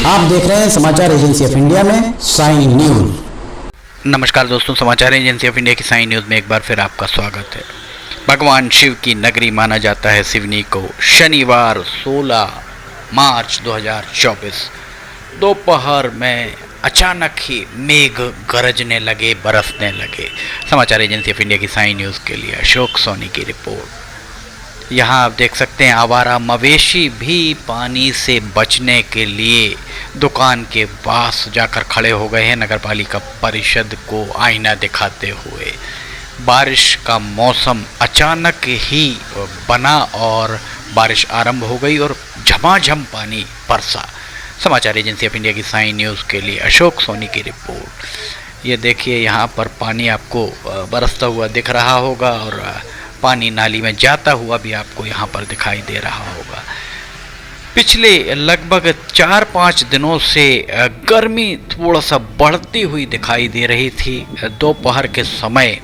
आप देख रहे हैं समाचार एजेंसी ऑफ इंडिया में साइन न्यूज। नमस्कार दोस्तों, समाचार एजेंसी ऑफ इंडिया की साइन न्यूज़ में एक बार फिर आपका स्वागत है। भगवान शिव की नगरी माना जाता है सिवनी को। शनिवार 16 मार्च 2024 दोपहर में अचानक ही मेघ गरजने लगे, बरसने लगे। समाचार एजेंसी ऑफ इंडिया की साइन न्यूज़ के लिए अशोक सोनी की रिपोर्ट। यहाँ आप देख सकते हैं आवारा मवेशी भी पानी से बचने के लिए दुकान के पास जाकर खड़े हो गए हैं, नगर पालिका परिषद को आईना दिखाते हुए। बारिश का मौसम अचानक ही बना और बारिश आरंभ हो गई और झमाझम पानी बरसा। समाचार एजेंसी ऑफ इंडिया की साइन न्यूज़ के लिए अशोक सोनी की रिपोर्ट। ये देखिए, यहाँ पर पानी आपको बरसता हुआ दिख रहा होगा और पानी नाली में जाता हुआ भी आपको यहाँ पर दिखाई दे रहा होगा। पिछले लगभग 4-5 दिनों से गर्मी थोड़ा सा बढ़ती हुई दिखाई दे रही थी। दोपहर के समय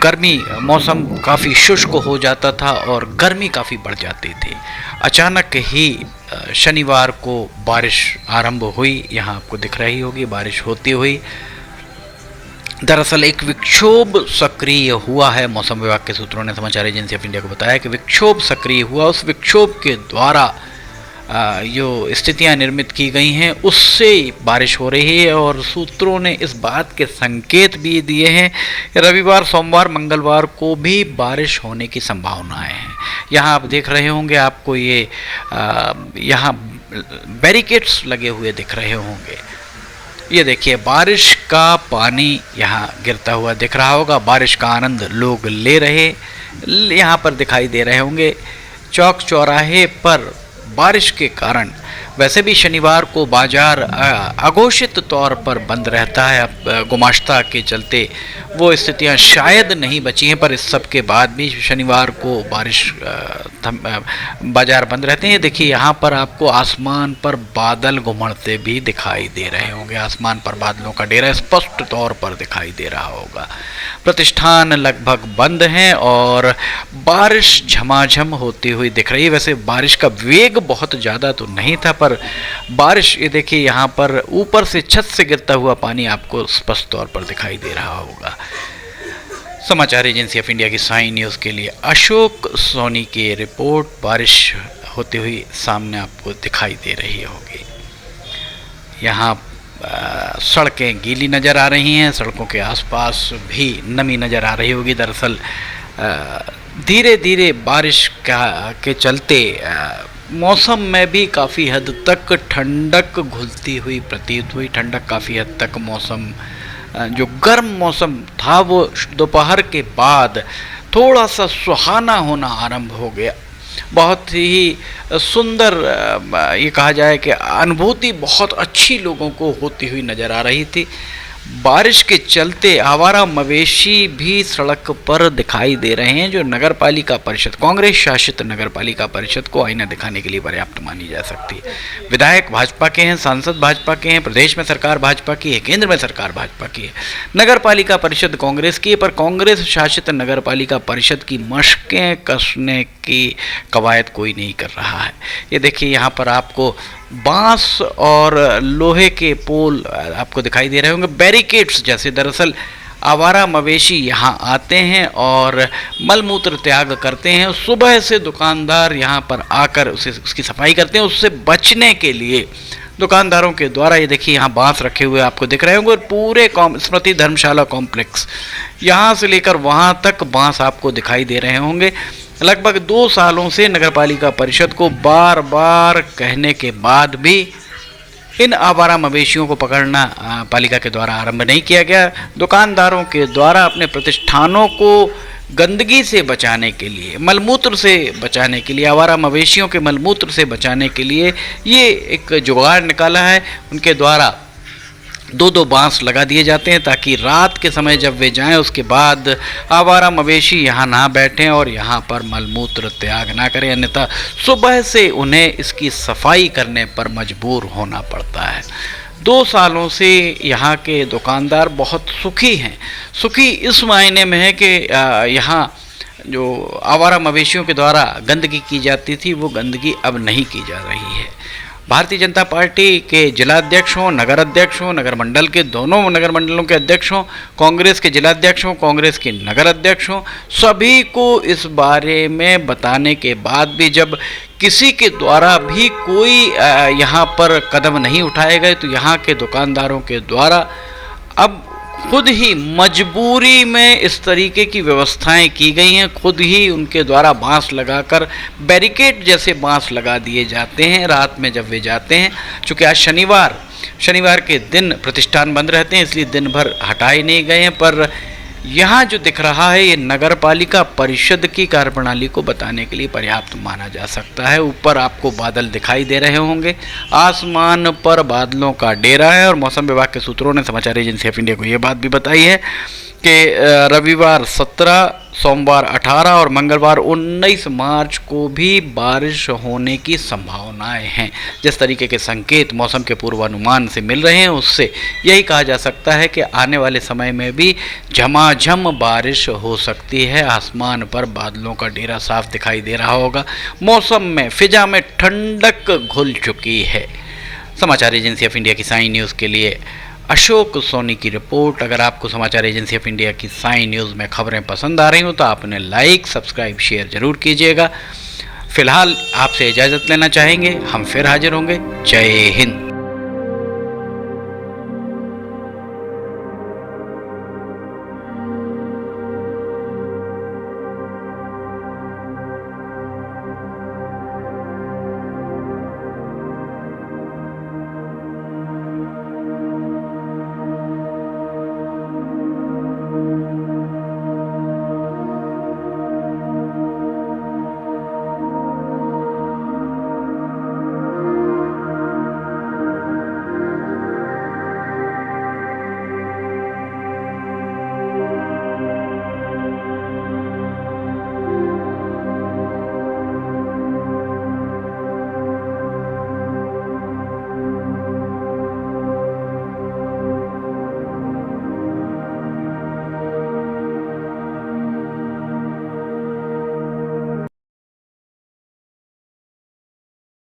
गर्मी मौसम काफ़ी शुष्क हो जाता था और गर्मी काफ़ी बढ़ जाती थी। अचानक ही शनिवार को बारिश आरंभ हुई। यहाँ आपको दिख रही होगी बारिश होती हुई। दरअसल एक विक्षोभ सक्रिय हुआ है। मौसम विभाग के सूत्रों ने समाचार एजेंसी ऑफ इंडिया को बताया कि विक्षोभ सक्रिय हुआ। उस विक्षोभ के द्वारा जो स्थितियां निर्मित की गई हैं उससे बारिश हो रही है और सूत्रों ने इस बात के संकेत भी दिए हैं कि रविवार, सोमवार, मंगलवार को भी बारिश होने की संभावनाएं हैं। यहाँ आप देख रहे होंगे, आपको ये यहाँ बैरिकेड्स लगे हुए दिख रहे होंगे। ये देखिए, बारिश का पानी यहाँ गिरता हुआ दिख रहा होगा। बारिश का आनंद लोग ले रहे यहाँ पर दिखाई दे रहे होंगे। चौक चौराहे पर बारिश के कारण वैसे भी शनिवार को बाजार अघोषित तौर पर बंद रहता है। अब गुमाश्ता के चलते वो स्थितियां शायद नहीं बची हैं, पर इस सब के बाद भी शनिवार को बाजार बंद रहते हैं। देखिए, यहाँ पर आपको आसमान पर बादल घुमड़ते भी दिखाई दे रहे होंगे। आसमान पर बादलों का डेरा स्पष्ट तौर पर दिखाई दे रहा होगा। प्रतिष्ठान लगभग बंद हैं और बारिश झमाझम होती हुई दिख रही है। वैसे बारिश का वेग बहुत ज़्यादा तो नहीं था, पर बारिश, ये देखिए, यहाँ पर ऊपर से छत से गिरता हुआ पानी आपको स्पष्ट तौर पर दिखाई दे रहा होगा। समाचार एजेंसी ऑफ इंडिया की साइन न्यूज़ के लिए अशोक सोनी की रिपोर्ट। बारिश होती हुई सामने आपको दिखाई दे रही होगी। यहाँ सड़कें गीली नज़र आ रही हैं। सड़कों के आसपास भी नमी नज़र आ रही होगी। दरअसल धीरे धीरे बारिश के चलते मौसम में भी काफ़ी हद तक ठंडक घुलती हुई प्रतीत हुई। ठंडक काफ़ी हद तक मौसम, जो गर्म मौसम था वो दोपहर के बाद थोड़ा सा सुहाना होना आरंभ हो गया। बहुत ही सुंदर, ये कहा जाए कि अनुभूति बहुत अच्छी लोगों को होती हुई नज़र आ रही थी। बारिश के चलते आवारा मवेशी भी सड़क पर दिखाई दे रहे हैं, जो नगर पालिका परिषद, कांग्रेस शासित नगर पालिका परिषद को आईना दिखाने के लिए पर्याप्त मानी जा सकती है। विधायक भाजपा के हैं, सांसद भाजपा के हैं, प्रदेश में सरकार भाजपा की है, केंद्र में सरकार भाजपा की है, नगर पालिका परिषद कांग्रेस की है, पर कांग्रेस शासित नगर पालिका परिषद की मशकें कसने की कवायद कोई नहीं कर रहा है। ये देखिए, यहाँ पर आपको बांस और लोहे के पोल आपको दिखाई दे रहे होंगे, बैरिकेड्स जैसे। दरअसल आवारा मवेशी यहाँ आते हैं और मलमूत्र त्याग करते हैं। सुबह से दुकानदार यहाँ पर आकर उसकी सफाई करते हैं। उससे बचने के लिए दुकानदारों के द्वारा, ये देखिए, यहाँ बांस रखे हुए आपको दिख रहे होंगे और पूरे स्मृति धर्मशाला कॉम्प्लेक्स, यहाँ से लेकर वहाँ तक बांस आपको दिखाई दे रहे होंगे। लगभग 2 सालों से नगर पालिका परिषद को बार बार कहने के बाद भी इन आवारा मवेशियों को पकड़ना पालिका के द्वारा आरंभ नहीं किया गया। दुकानदारों के द्वारा अपने प्रतिष्ठानों को गंदगी से बचाने के लिए, मलमूत्र से बचाने के लिए, आवारा मवेशियों के मलमूत्र से बचाने के लिए ये एक जुगाड़ निकाला है। उनके द्वारा 2-2 बांस लगा दिए जाते हैं ताकि रात के समय जब वे जाएं उसके बाद आवारा मवेशी यहाँ ना बैठें और यहाँ पर मलमूत्र त्याग ना करें, अन्यथा सुबह से उन्हें इसकी सफाई करने पर मजबूर होना पड़ता है। 2 सालों से यहाँ के दुकानदार बहुत सुखी हैं। सुखी इस मायने में है कि यहाँ जो आवारा मवेशियों के द्वारा गंदगी की जाती थी वो गंदगी अब नहीं की जा रही है। भारतीय जनता पार्टी के जिलाध्यक्ष हों, नगर अध्यक्ष हों, नगर मंडल के दोनों नगर मंडलों के अध्यक्ष हों, कांग्रेस के जिलाध्यक्ष हों, कांग्रेस के नगर अध्यक्ष हों, सभी को इस बारे में बताने के बाद भी जब किसी के द्वारा भी कोई यहाँ पर कदम नहीं उठाए गए तो यहाँ के दुकानदारों के द्वारा अब खुद ही मजबूरी में इस तरीके की व्यवस्थाएं की गई हैं। खुद ही उनके द्वारा बांस लगाकर बैरिकेड जैसे बांस लगा दिए जाते हैं रात में जब वे जाते हैं। चूँकि आज शनिवार के दिन प्रतिष्ठान बंद रहते हैं, इसलिए दिन भर हटाए नहीं गए हैं। पर यहाँ जो दिख रहा है ये नगर पालिका परिषद की कार्यप्रणाली को बताने के लिए पर्याप्त माना जा सकता है। ऊपर आपको बादल दिखाई दे रहे होंगे, आसमान पर बादलों का डेरा है। और मौसम विभाग के सूत्रों ने समाचार एजेंसी ऑफ इंडिया को ये बात भी बताई है कि रविवार 17, सोमवार 18 और मंगलवार 19 मार्च को भी बारिश होने की संभावनाएं हैं। जिस तरीके के संकेत मौसम के पूर्वानुमान से मिल रहे हैं उससे यही कहा जा सकता है कि आने वाले समय में भी झमाझम बारिश हो सकती है। आसमान पर बादलों का डेरा साफ दिखाई दे रहा होगा। मौसम में फिजा में ठंडक घुल चुकी है। समाचार एजेंसी ऑफ इंडिया की साइन न्यूज़ के लिए अशोक सोनी की रिपोर्ट। अगर आपको समाचार एजेंसी ऑफ इंडिया की साइन न्यूज़ में खबरें पसंद आ रही हो तो आपने लाइक, सब्सक्राइब, शेयर जरूर कीजिएगा। फिलहाल आपसे इजाज़त लेना चाहेंगे, हम फिर हाजिर होंगे। जय हिंद।